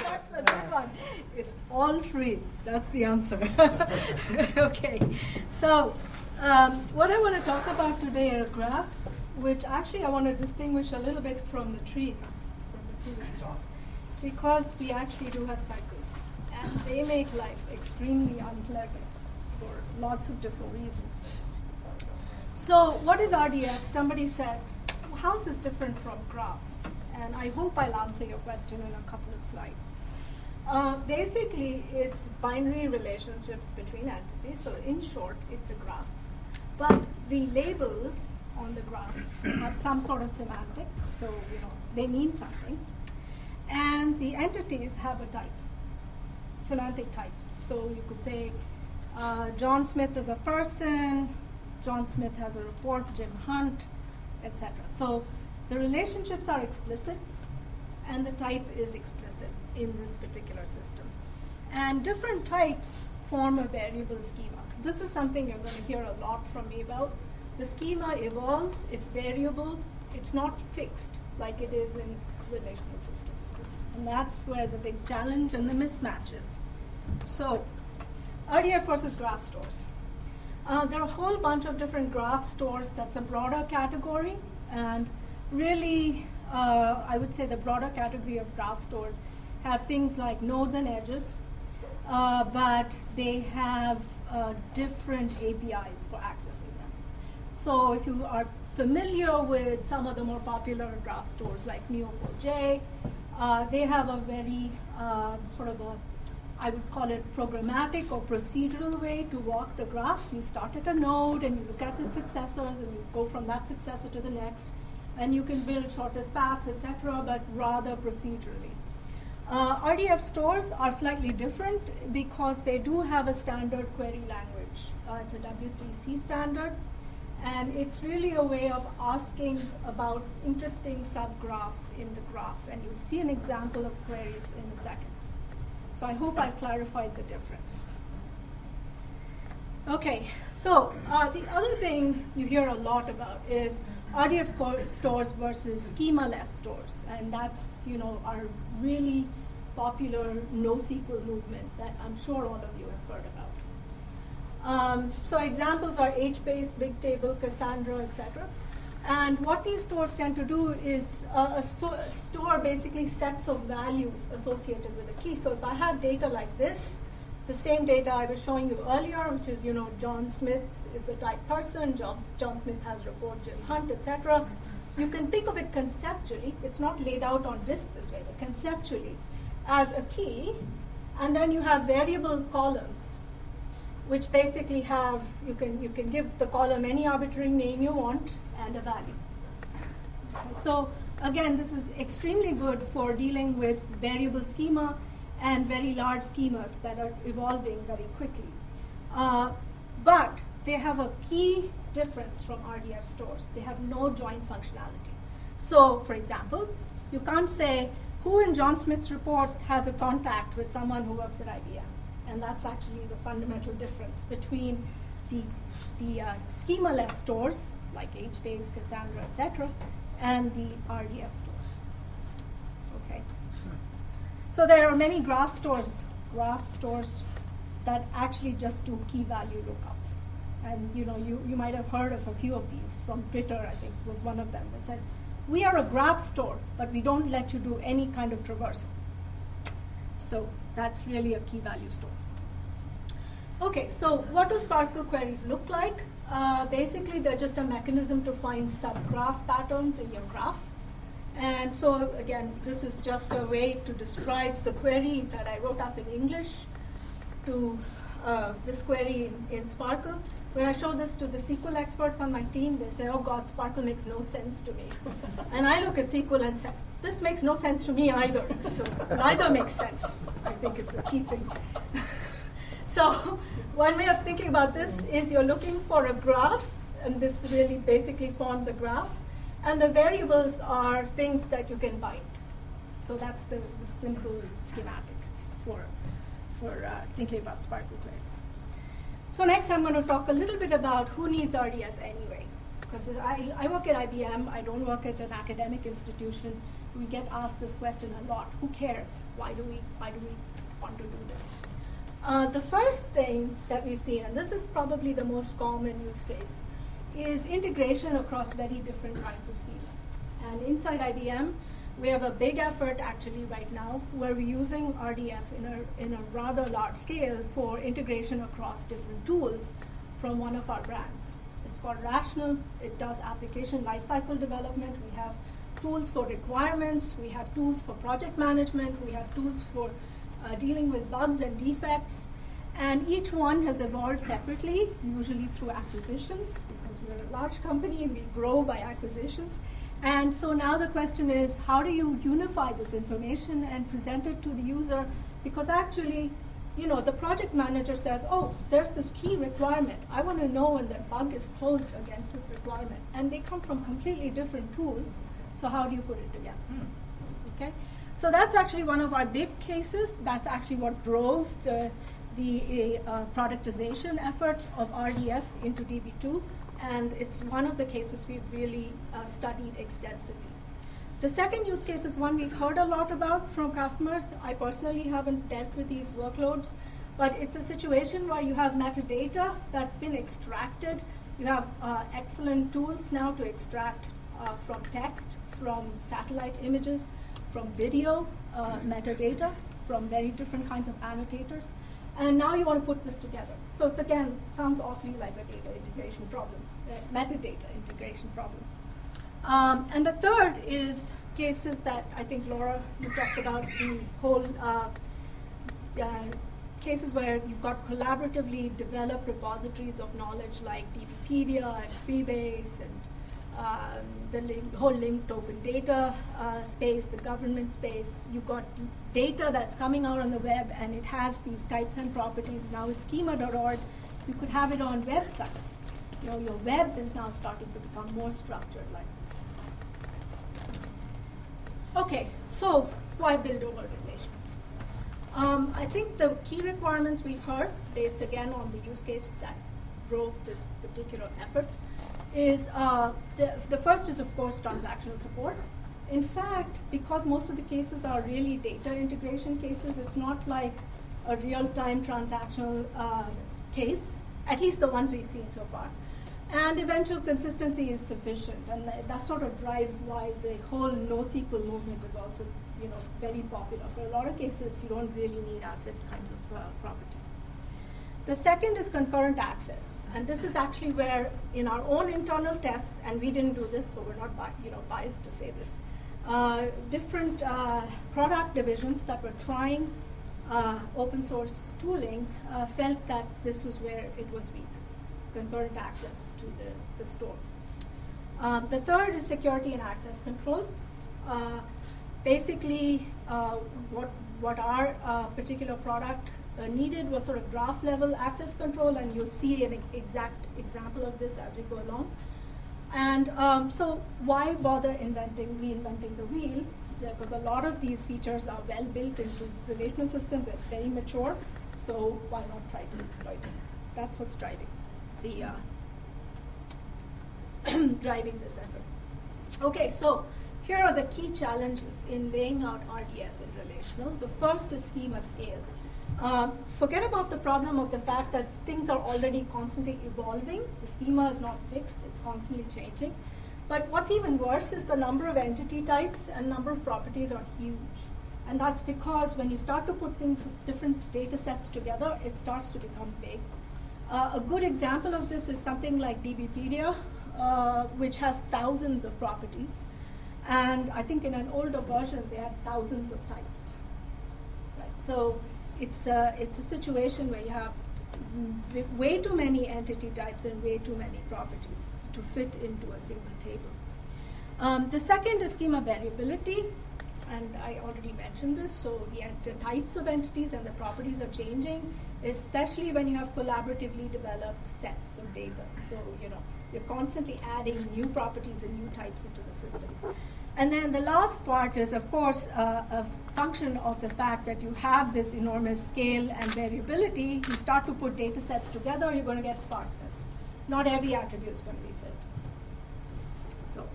That's a good one. It's all free. That's the answer. Okay. So what I want to talk about today are graphs, which actually I want to distinguish a little bit from the trees, from the previous talk, because we actually do have cycles, and they make life extremely unpleasant for lots of different reasons. So what is RDF? Somebody said, how's this different from graphs? And I hope I'll answer your question in a couple of slides. Basically, it's binary relationships between entities. So in short, it's a graph. But the labels on the graph have some sort of semantic, so they mean something. And the entities have a type, semantic type. So you could say John Smith is a person, John Smith has a report, Jim Hunt, etc. So the relationships are explicit, and the type is explicit in this particular system. And different types form a variable schema. So this is something you're going to hear a lot from me about. The schema evolves, it's variable, it's not fixed like it is in relational systems. And that's where the big challenge and the mismatch is. So, RDF versus graph stores. There are a whole bunch of different graph stores. That's a broader category, and really, I would say the broader category of graph stores have things like nodes and edges, but they have different APIs for accessing them. So if you are familiar with some of the more popular graph stores like Neo4j, they have a very I would call it programmatic or procedural way to walk the graph. You start at a node and you look at its successors and you go from that successor to the next, and you can build shortest paths, etc., but rather procedurally. RDF stores are slightly different because they do have a standard query language. It's a W3C standard, and it's really a way of asking about interesting subgraphs in the graph, and you'll see an example of queries in a second. So I hope I've clarified the difference. Okay, so the other thing you hear a lot about is RDF stores versus schema-less stores, and that's our really popular NoSQL movement that I'm sure all of you have heard about. So examples are HBase, Bigtable, Cassandra, etc. And what these stores tend to do is store basically sets of values associated with a key. So if I have data like this, the same data I was showing you earlier, which is John Smith is a type person, John Smith has report Jim Hunt, etc. You can think of it conceptually. It's not laid out on disk this way, but conceptually as a key, and then you have variable columns, which basically have, you can give the column any arbitrary name you want and a value. So again, this is extremely good for dealing with variable schema and very large schemas that are evolving very quickly. But they have a key difference from RDF stores. They have no join functionality. So for example, you can't say who in John Smith's report has a contact with someone who works at IBM. And that's actually the fundamental difference between the schema-less stores, like HBase, Cassandra, etc., and the RDF stores. Okay. So there are many graph stores that actually just do key value lookups. And you might have heard of a few of these from Twitter, I think was one of them, that said, we are a graph store, but we don't let you do any kind of traversal. So that's really a key value store. Okay, so what do SPARQL queries look like? Basically, they're just a mechanism to find subgraph patterns in your graph. And so again, this is just a way to describe the query that I wrote up in English to this query in SPARQL. When I show this to the SQL experts on my team, they say, oh God, SPARQL makes no sense to me. And I look at SQL and say, this makes no sense to me either. So neither makes sense, I think is the key thing. So one way of thinking about this is you're looking for a graph, and this really basically forms a graph, and the variables are things that you can bind. So that's the simple schematic for thinking about SPARQL queries. So next I'm going to talk a little bit about who needs RDF anyway. Because I work at IBM, I don't work at an academic institution. We get asked this question a lot. Who cares? Why do we want to do this? The first thing that we've seen, and this is probably the most common use case, is integration across very different kinds of schemas. And inside IBM, we have a big effort actually right now where we're using RDF in a rather large scale for integration across different tools from one of our brands. It's called Rational. It does application lifecycle development. We have tools for requirements. We have tools for project management. We have tools for dealing with bugs and defects. And each one has evolved separately, usually through acquisitions, because we're a large company and we grow by acquisitions. And so now the question is, how do you unify this information and present it to the user? Because actually, the project manager says, oh, there's this key requirement. I want to know when that bug is closed against this requirement. And they come from completely different tools. So how do you put it together? Okay? So that's actually one of our big cases. That's actually what drove the productization effort of RDF into DB2. And it's one of the cases we've really studied extensively. The second use case is one we've heard a lot about from customers. I personally haven't dealt with these workloads, but it's a situation where you have metadata that's been extracted. You have excellent tools now to extract from text, from satellite images, from video, metadata, from very different kinds of annotators. And now you want to put this together. So it's, again, sounds awfully like a data integration problem, metadata integration problem. And the third is cases that I think, Laura, you talked about, the whole cases where you've got collaboratively developed repositories of knowledge like DBpedia and Freebase and the whole linked open data space, the government space. You've got data that's coming out on the web, and it has these types and properties. Now it's schema.org. You could have it on websites. Your web is now starting to become more structured like this. Okay, so why build over relations? I think the key requirements we've heard, based again on the use case that drove this particular effort, is the first is, of course, transactional support. In fact, because most of the cases are really data integration cases, it's not like a real-time transactional case, at least the ones we've seen so far. And eventual consistency is sufficient, and that sort of drives why the whole NoSQL movement is also, very popular. For a lot of cases, you don't really need ACID kinds of properties. The second is concurrent access, and this is actually where, in our own internal tests, and we didn't do this, so we're not biased to say this, different product divisions that were trying open source tooling felt that this was where it was weak, concurrent access to the store. The third is security and access control. Basically, what our particular product needed was sort of graph level access control, and you'll see an exact example of this as we go along. And so why bother reinventing the wheel? Because a lot of these features are well built into relational systems and very mature, so why not try to exploit it? That's what's driving driving this effort. Okay, so here are the key challenges in laying out RDF in relational. The first is schema scale. Forget about the problem of the fact that things are already constantly evolving. The schema is not fixed, it's constantly changing. But what's even worse is the number of entity types and number of properties are huge. And that's because when you start to put things, different data sets together, it starts to become big. A good example of this is something like DBpedia, which has thousands of properties. And I think in an older version, they had thousands of types. Right? So it's a situation where you have way too many entity types and way too many properties to fit into a single table. The second is schema variability, and I already mentioned this. So the types of entities and the properties are changing, especially when you have collaboratively developed sets of data. So you're constantly adding new properties and new types into the system. And then the last part is, of course, a function of the fact that you have this enormous scale and variability. You start to put data sets together, you're going to get sparseness. Not every attribute is going to be fit. So,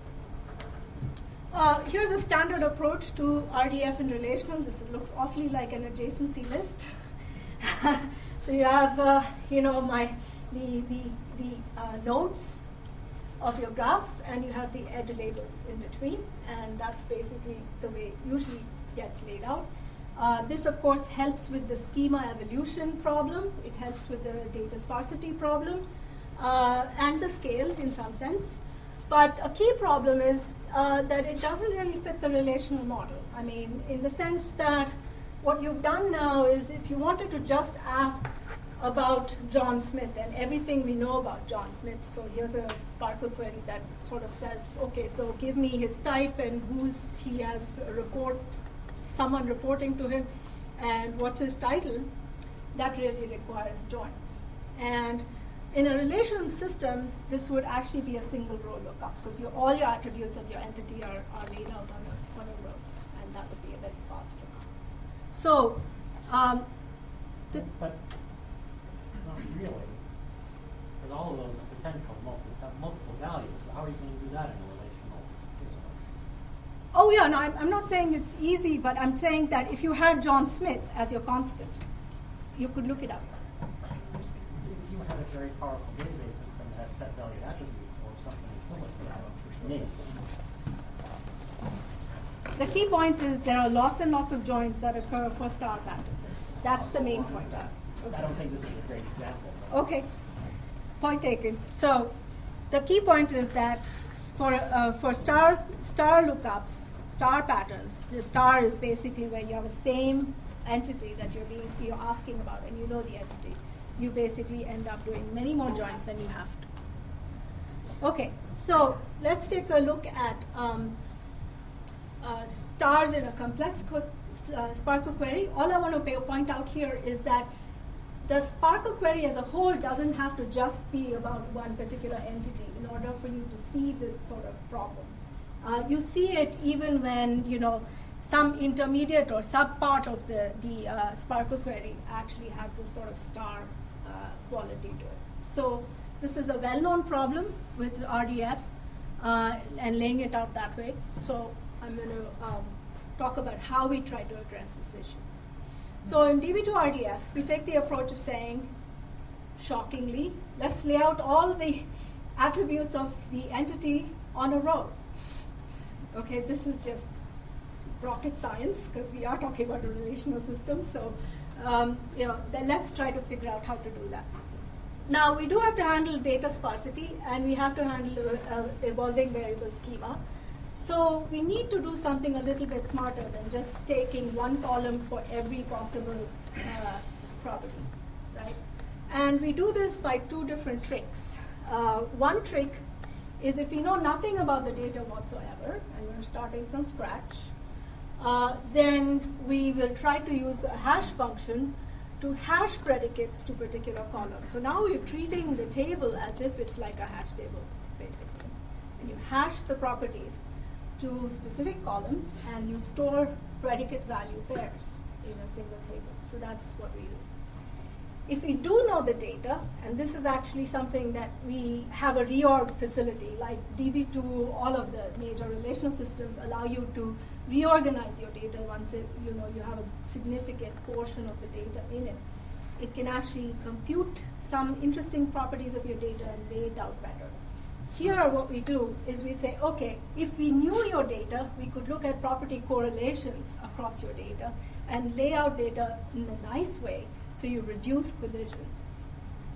Here's a standard approach to RDF in relational. This looks awfully like an adjacency list. So you have, the nodes of your graph, and you have the edge labels in between, and that's basically the way it usually gets laid out. This, of course, helps with the schema evolution problem. It helps with the data sparsity problem, and the scale in some sense. But a key problem is that it doesn't really fit the relational model. I mean, in the sense that what you've done now is if you wanted to just ask about John Smith and everything we know about John Smith, so here's a SPARQL query that sort of says, okay, so give me his type and he has a report, someone reporting to him, and what's his title, that really requires joins. And in a relational system, this would actually be a single row lookup, because all your attributes of your entity are laid out on a row, and that would be a very fast lookup. So, but not really, because all of those are potential multiple values. How are you going to do that in a relational system? Oh yeah, no, I'm not saying it's easy, but I'm saying that if you had John Smith as your constant, you could look it up. You have a very powerful database system that has set valued attributes or something equivalent to that, which you need. The key point is there are lots and lots of joins that occur for star patterns. That's the main point. I don't think this is a great example. Okay, point taken. So the key point is that for star lookups, star patterns, the star is basically where you have the same entity that you're asking about, and you know the entity. You basically end up doing many more joins than you have to. Okay, so let's take a look at stars in a complex SPARQL query. All I want to point out here is that the SPARQL query as a whole doesn't have to just be about one particular entity in order for you to see this sort of problem. You see it even when some intermediate or subpart of the SPARQL query actually has this sort of star quality to it. So this is a well-known problem with RDF and laying it out that way. So I'm going to talk about how we try to address this issue. So in DB2RDF, we take the approach of saying, shockingly, let's lay out all the attributes of the entity on a row. Okay, this is just rocket science, because we are talking about a relational system. So then let's try to figure out how to do that. Now, we do have to handle data sparsity, and we have to handle evolving variable schema. So we need to do something a little bit smarter than just taking one column for every possible property, right? And we do this by two different tricks. One trick is if we know nothing about the data whatsoever, and we're starting from scratch, then we will try to use a hash function to hash predicates to particular columns. So now we're treating the table as if it's like a hash table, basically. And you hash the properties to specific columns, and you store predicate value pairs in a single table. So that's what we do. If we do know the data, and this is actually something that we have a reorg facility, like DB2, all of the major relational systems allow you to reorganize your data once you have a significant portion of the data in it. It can actually compute some interesting properties of your data and lay it out better. Here, what we do is we say, okay, if we knew your data, we could look at property correlations across your data and lay out data in a nice way so you reduce collisions,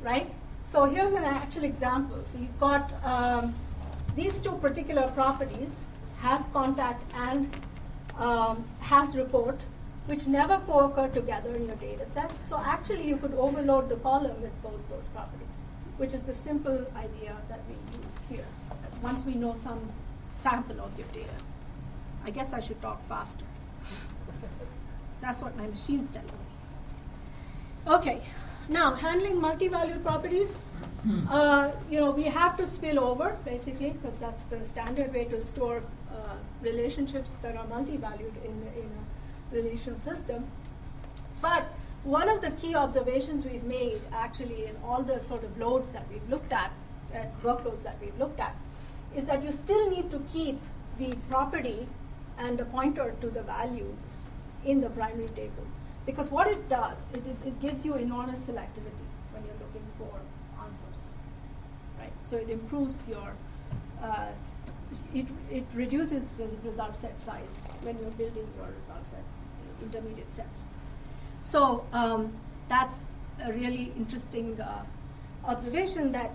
right? So here's an actual example. So you've got these two particular properties, has contact and has report, which never co-occur together in your data set. So actually, you could overload the column with both those properties, which is the simple idea that we use here, once we know some sample of your data. I guess I should talk faster. That's what my machine's telling me. Okay, now handling multi-valued properties. We have to spill over, basically, because that's the standard way to store relationships that are multi-valued in a relational system. But one of the key observations we've made, actually, in all the sort of loads that we've looked at, workloads that we've looked at, is that you still need to keep the property and a pointer to the values in the primary table. Because what it does, it gives you enormous selectivity when you're looking for answers, right? So it improves your, it reduces the result set size when you're building your result sets, intermediate sets. So that's a really interesting observation that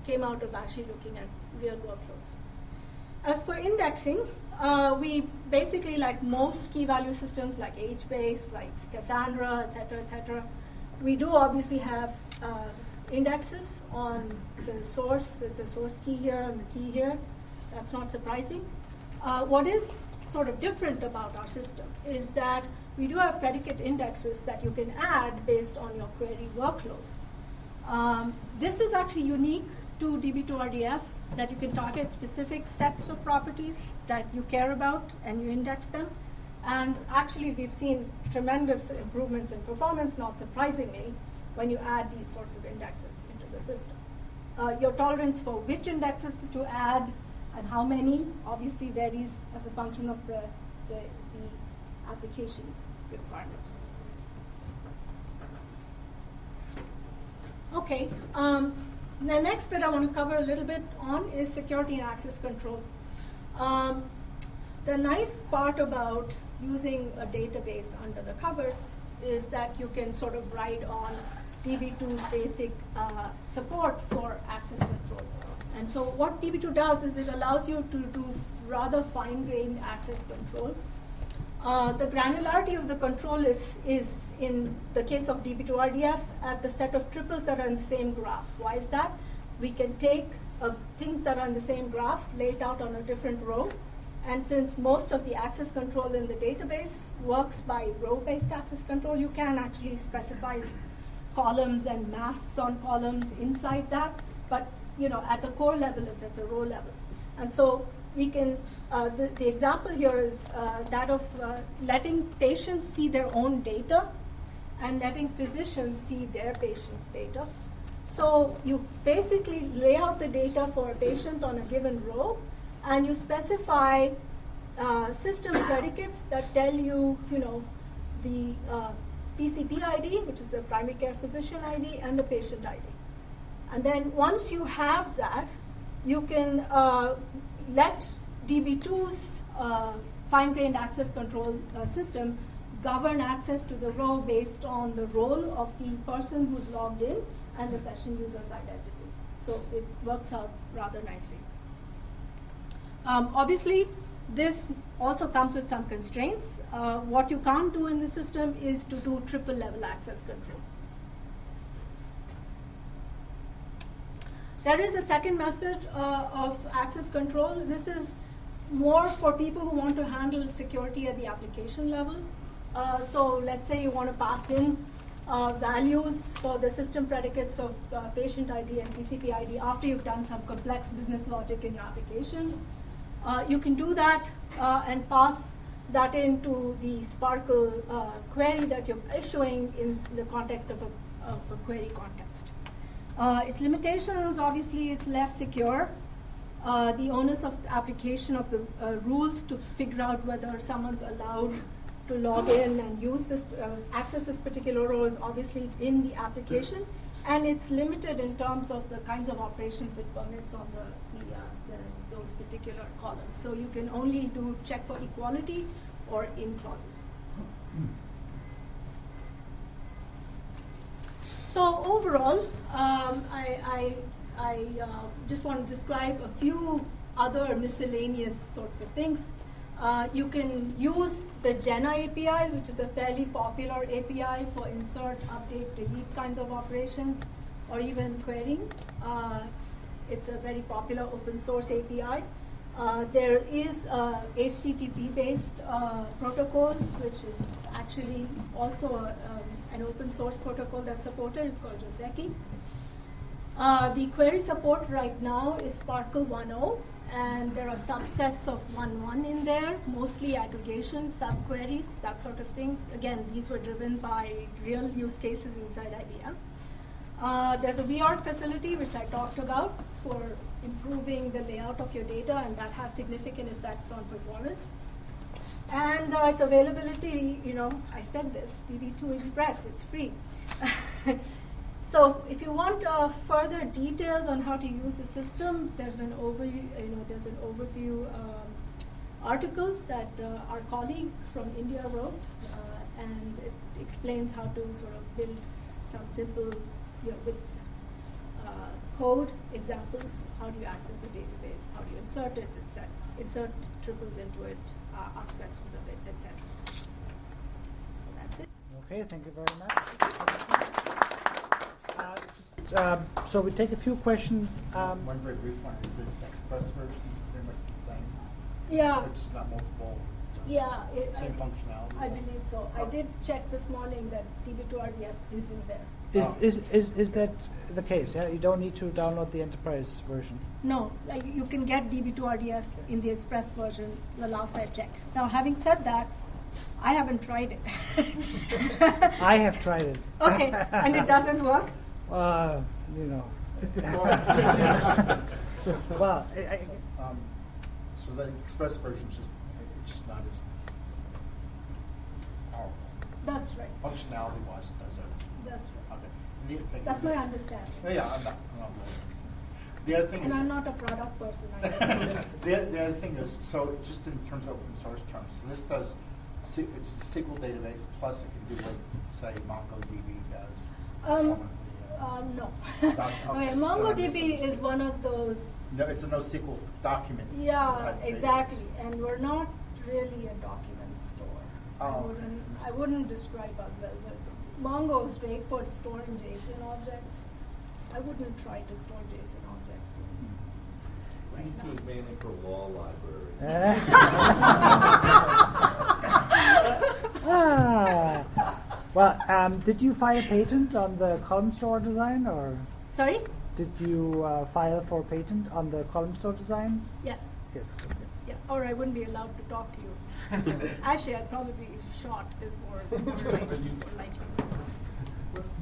came out of actually looking at real workloads. As for indexing, we basically, like most key value systems like HBase, like Cassandra, et cetera, we do obviously have indexes on the source key here and the key here. That's not surprising. What is sort of different about our system is that we do have predicate indexes that you can add based on your query workload. This is actually unique to DB2RDF, that you can target specific sets of properties that you care about and you index them. And actually, we've seen tremendous improvements in performance, not surprisingly, when you add these sorts of indexes into the system. Your tolerance for which indexes to add and how many obviously varies as a function of the application requirements. Okay. The next bit I want to cover a little bit on is security and access control. The nice part about using a database under the covers is that you can sort of ride on DB2's basic support for access control. And so what DB2 does is it allows you to do rather fine-grained access control. The granularity of the control is in the case of DB2RDF at the set of triples that are in the same graph. Why is that? We can take things that are in the same graph, lay it out on a different row, and since most of the access control in the database works by row-based access control, you can actually specify columns and masks on columns inside that, but at the core level, it's at the row level. And so we can, the example here is that of letting patients see their own data and letting physicians see their patient's data. So you basically lay out the data for a patient on a given row, and you specify system predicates that tell you, the PCP ID, which is the primary care physician ID, and the patient ID. And then once you have that, you can let DB2's fine-grained access control system govern access to the row based on the role of the person who's logged in and the session user's identity. So it works out rather nicely. Obviously, this also comes with some constraints. What you can't do in the system is to do triple-level access control. There is a second method of access control. This is more for people who want to handle security at the application level. So let's say you want to pass in values for the system predicates of patient ID and PCP ID after you've done some complex business logic in your application. You can do that and pass that into the Sparkle query that you're issuing in the context of a query context. Its limitations, obviously, it's less secure. The onus of the application of the rules to figure out whether someone's allowed to log in and use this, access this particular row is obviously in the application, and it's limited in terms of the kinds of operations it permits on those particular columns. So you can only do check for equality or in clauses. So overall, I just want to describe a few other miscellaneous sorts of things. You can use the Jenna API, which is a fairly popular API for insert, update, delete kinds of operations, or even querying. It's a very popular open source API. There is a HTTP-based protocol, which is actually also an open source protocol that's supported. It's called Joseki. The query support right now is Sparkle 1.0, and there are subsets of 1.1 in there, mostly aggregation, subqueries, that sort of thing. Again, these were driven by real use cases inside IBM. There's a VR facility, which I talked about, for improving the layout of your data, and that has significant effects on performance. And its availability, I said this, DB2 Express, it's free. So if you want further details on how to use the system, there's an overview, article that our colleague from India wrote, and it explains how to sort of build some simple, with code examples. How do you access the database? How do you insert it? Insert triples into it, ask questions of it, etc. That's it. Okay, thank you very much. So we take a few questions. One very brief one is the Express version is pretty much the same. Yeah. It's just not multiple. Yeah. Same functionality. I believe so. I did check this morning that DB2RDF is in there. Is that the case? Yeah, you don't need to download the enterprise version. No, like you can get DB2RDF in the Express version. The last I checked. Now, having said that, I haven't tried it. I have tried it. Okay, and it doesn't work. Well, so the Express version is just not as powerful. That's right. Functionality-wise, it does everything. That's right. Okay. And the thing That's is my that- understanding. Yeah, I'm not the other thing And is. I'm not a product person. The other thing is, so just in terms of open source terms, so this does, it's a SQL database plus it can do what, say, MongoDB does. No. Okay, Okay, MongoDB is one of those. No, it's a NoSQL document. Yeah, type exactly. database. And we're not really a document store. Oh, I wouldn't describe us as a. Mongo is great for storing JSON objects. I wouldn't try to store JSON objects. Right DB2 now. is mainly for law libraries. Well, did you file a patent on the column store design, or Sorry? did you file for a patent on the column store design? Yes. Yes. Okay. Yeah. Or I wouldn't be allowed to talk to you. Actually, I'd probably be shot. Is more likely.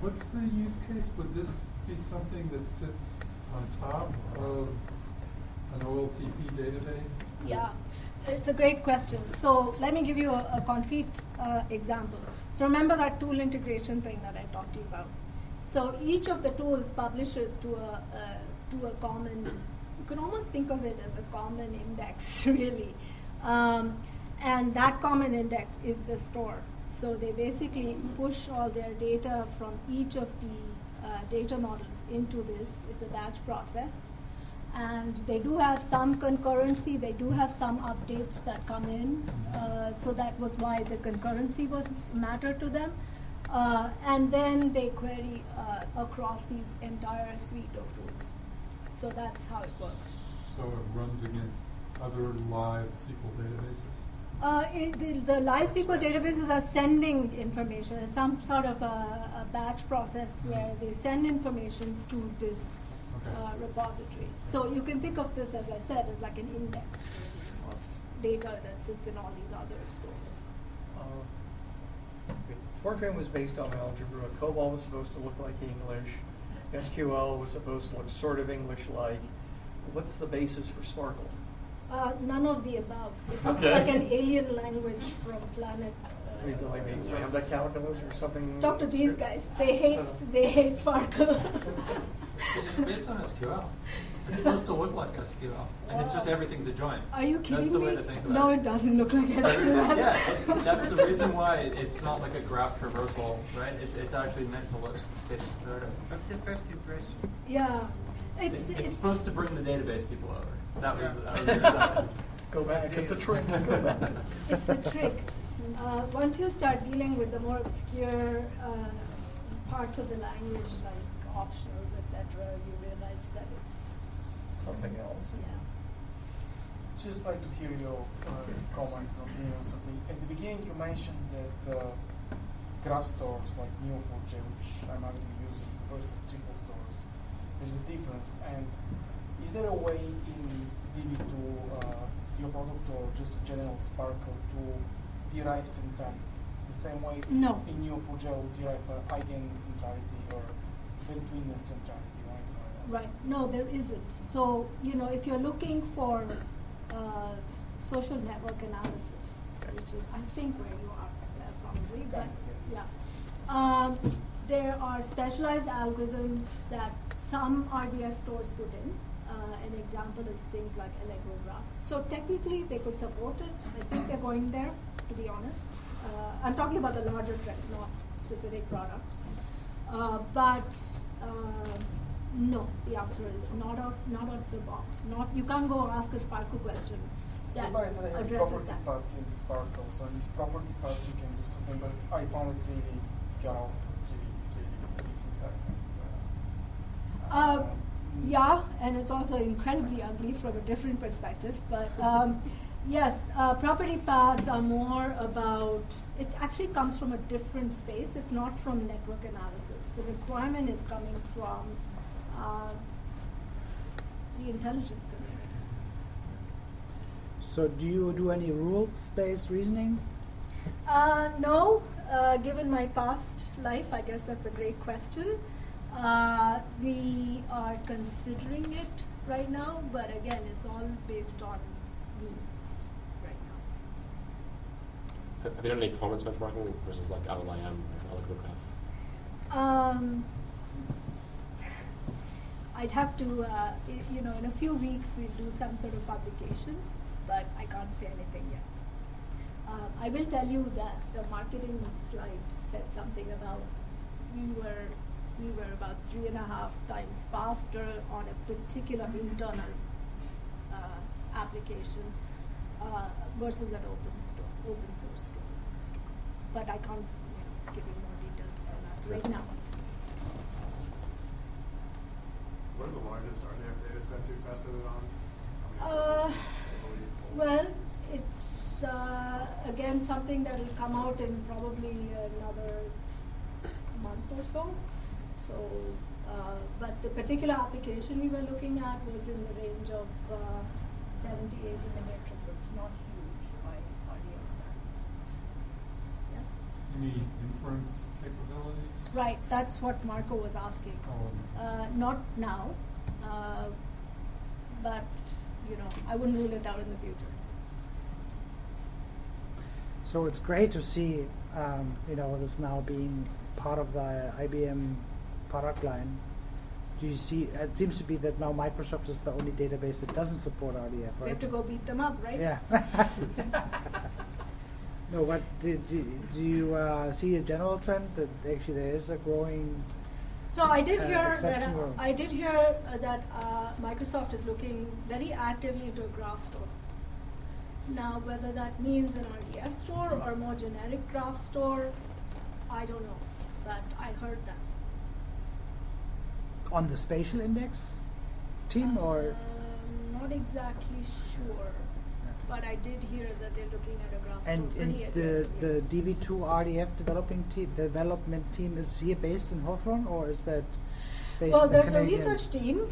What's the use case? Would this be something that sits on top of an OLTP database? Yeah, it's a great question. So let me give you a concrete example. So remember that tool integration thing that I talked to you about. So each of the tools publishes to a common. You can almost think of it as a common index, really. And that common index is the store. So they basically push all their data from each of the data models into this. It's a batch process. And they do have some concurrency. They do have some updates that come in. So that was why the concurrency was matter to them. And then they query across these entire suite of tools. So that's how it works. So it runs against other live SQL databases? The live SQL databases are sending information. It's some sort of a batch process where they send information to this repository. So you can think of this, as I said, as like an index really, of data that sits in all these other stores. Fortran was based on algebra. COBOL was supposed to look like English. SQL was supposed to look sort of English-like. What's the basis for Sparkle? None of the above. It looks like an alien language from planet. Is it like a lambda calculus or something? Talk to these guys. They hate Sparkle. It's based on SQL. It's supposed to look like SQL, and it's just everything's a joint. Are you kidding That's the me? way to think about No, it. it doesn't look like SQL. Yeah, that's the reason why it's not like a graph traversal, right? It's actually meant to look fit. What's the first impression? Yeah. It's supposed to bring the database people over. That was the design. Go back. It's a trick. Go back. It's the trick. Once you start dealing with the more obscure parts of the language, like optionals, etc., you realize that it's Something else. yeah. Just like to hear your comment or opinion on something. At the beginning, you mentioned that graph stores like Neo4j, which I'm actively using, versus triple stores, there's a difference. And is there a way in DB to your product or just general Sparkle to derive centrality the same way No. in Neo4j would derive eigen centrality or between the centrality, right? Right. No, there isn't. So, if you're looking for social network analysis, which is, I think, where you are probably, but Kind of, yes. yeah. There are specialized algorithms that some RDF stores put in. An example is things like Allegro Graph. So technically, they could support it. I think they're going there, to be honest. I'm talking about the larger trend, not specific products. No, the answer is not out the box. You can't go ask a Sparkle question that Somebody said I have addresses property that. paths in Sparkle, so in these property paths you can do something, but I found it really got off. It's really syntax and Yeah, and it's also incredibly ugly from a different perspective. But yes, property paths are more about, it actually comes from a different space. It's not from network analysis. The requirement is coming from the intelligence community. So do you do any rules-based reasoning? No, given my past life, I guess that's a great question. We are considering it right now, but again, it's all based on needs right now. Have you done any performance benchmarking versus like LLM or Allegro Graph? I'd have to, in a few weeks we'll do some sort of publication, but I can't say anything yet. I will tell you that the marketing slide said something about we were about 3.5 times faster on a particular internal application versus an open source store. But I can't give you more details on that right now. What are the largest RDF data sets you've tested it on? Well, it's again something that will come out in probably another month or so. So, but the particular application we were looking at was in the range of 70, 80 million triplets, not huge by RDF standards. Yes? Any inference capabilities? Right, that's what Marco was asking. Not now, but I wouldn't rule it out in the future. So it's great to see, this now being part of the IBM product line. Do you see? It seems to be that now Microsoft is the only database that doesn't support RDF, right? We have to go beat them up, right? Yeah. No, but do you see a general trend that actually there is a growing? So I did hear exception that Microsoft is looking very actively into a graph store. Now, whether that means an RDF store or more generic graph store, I don't know, but I heard that. On the spatial index team or? Not exactly sure, but I did hear that they're looking at a graph store And pretty the aggressively. DB2 RDF development team is here based in Hawthorne, or is that based Well, in the there's a Canadian? research team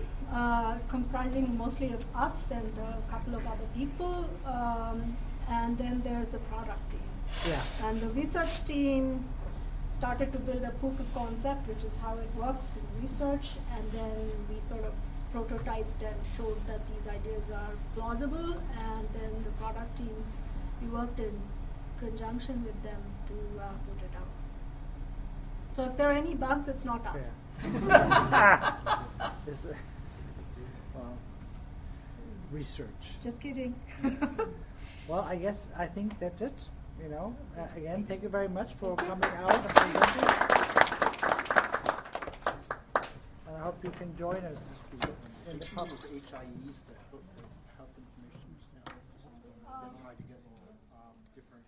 comprising mostly of us and a couple of other people, and then there's a product team. Yeah. And the research team started to build a proof of concept, which is how it works in research, and then we sort of prototyped and showed that these ideas are plausible, and then the product teams, we worked in conjunction with them to put it out. So if there are any bugs, it's not us. Is well, research. Just kidding. Well, I think that's it. Again, thank you very much for coming out and presenting. I hope you can join us in the pub. HIEs, the health information, they try to get different